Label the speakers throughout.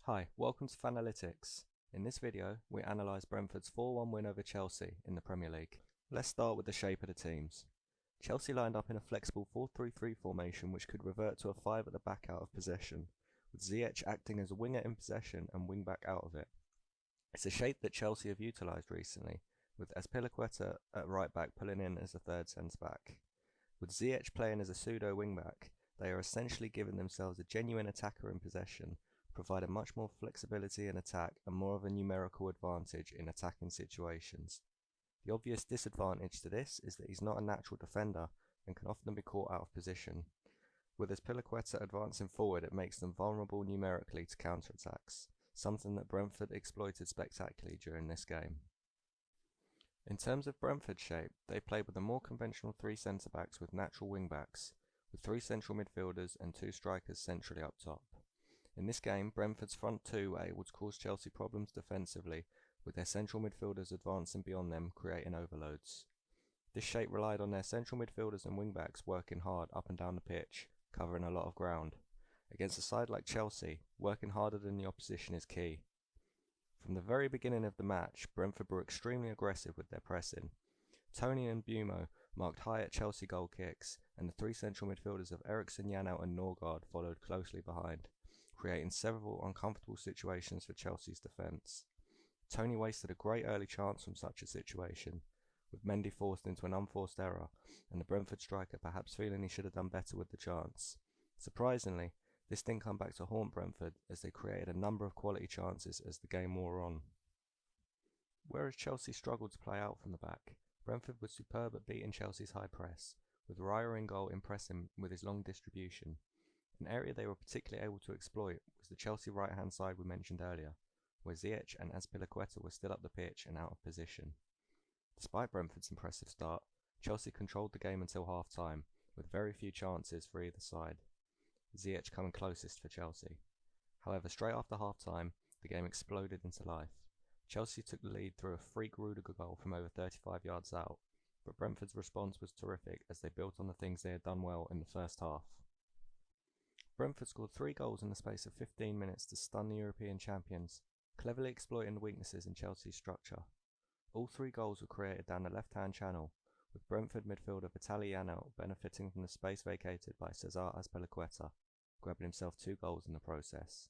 Speaker 1: Hi, welcome to Fanalytics. In this video, we analyse Brentford's 4-1 win over Chelsea in the Premier League. Let's start with the shape of the teams. Chelsea lined up in a flexible 4-3-3 formation which could revert to a 5 at the back out of possession, with Ziyech acting as a winger in possession and wing back out of it. It's a shape that Chelsea have utilised recently, with Azpilicueta at right back pulling in as a third centre back. With Ziyech playing as a pseudo wing back, they are essentially giving themselves a genuine attacker in possession, providing much more flexibility in attack and more of a numerical advantage in attacking situations. The obvious disadvantage to this is that he's not a natural defender and can often be caught out of position. With Azpilicueta advancing forward, it makes them vulnerable numerically to counterattacks, something that Brentford exploited spectacularly during this game. In terms of Brentford's shape, they played with a more conventional 3 centre-backs with natural wing-backs, with 3 central midfielders and 2 strikers centrally up top. In this game, Brentford's front 2 were able to cause Chelsea problems defensively, with their central midfielders advancing beyond them, creating overloads. This shape relied on their central midfielders and wing-backs working hard up and down the pitch, covering a lot of ground. Against a side like Chelsea, working harder than the opposition is key. From the very beginning of the match, Brentford were extremely aggressive with their pressing. Tony and Bumo marked high at Chelsea goal kicks, and the 3 central midfielders of Eriksen, Janelt and Norgard followed closely behind, creating several uncomfortable situations for Chelsea's defence. Tony wasted a great early chance from such a situation, with Mendy forced into an unforced error, and the Brentford striker perhaps feeling he should have done better with the chance. Surprisingly, this didn't come back to haunt Brentford, as they created a number of quality chances as the game wore on. Whereas Chelsea struggled to play out from the back, Brentford was superb at beating Chelsea's high press, with Raya in goal impressing with his long distribution. An area they were particularly able to exploit was the Chelsea right-hand side we mentioned earlier, where Ziyech and Azpilicueta were still up the pitch and out of position. Despite Brentford's impressive start, Chelsea controlled the game until half-time, with very few chances for either side, Ziyech coming closest for Chelsea. However, straight after half-time, the game exploded into life. Chelsea took the lead through a freak Rudiger goal from over 35 yards out, but Brentford's response was terrific as they built on the things they had done well in the first half. Brentford scored 3 goals in the space of 15 minutes to stun the European champions, cleverly exploiting the weaknesses in Chelsea's structure. All 3 goals were created down the left-hand channel, with Brentford midfielder Vitaly Janelt benefiting from the space vacated by Cesar Azpilicueta, grabbing himself 2 goals in the process.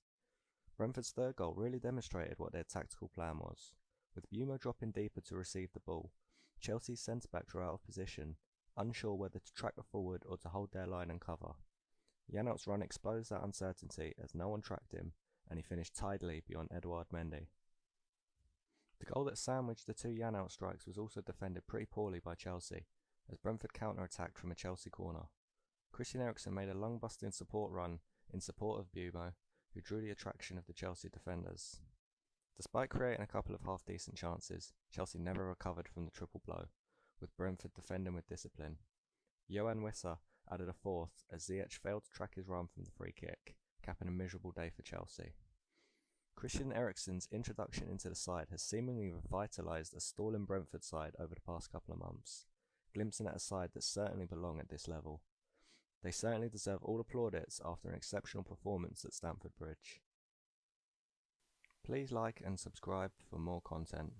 Speaker 1: Brentford's 3rd goal really demonstrated what their tactical plan was. With Bumo dropping deeper to receive the ball, Chelsea's centre-backs were out of position, unsure whether to track forward or to hold their line and cover. Janelt's run exposed that uncertainty as no one tracked him, and he finished tidily beyond Edouard Mendy. The goal that sandwiched the 2 Janelt strikes was also defended pretty poorly by Chelsea, as Brentford counter-attacked from a Chelsea corner. Christian Eriksen made a lung-busting support run in support of Bumo, who drew the attraction of the Chelsea defenders. Despite creating a couple of half-decent chances, Chelsea never recovered from the triple blow, with Brentford defending with discipline. Yohan Wissa added a 4th as Ziyech failed to track his run from the free kick, capping a miserable day for Chelsea. Christian Eriksen's introduction into the side has seemingly revitalised a stalling Brentford side over the past couple of months, glimpsing at a side that certainly belong at this level. They certainly deserve all plaudits after an exceptional performance at Stamford Bridge. Please like and subscribe for more content.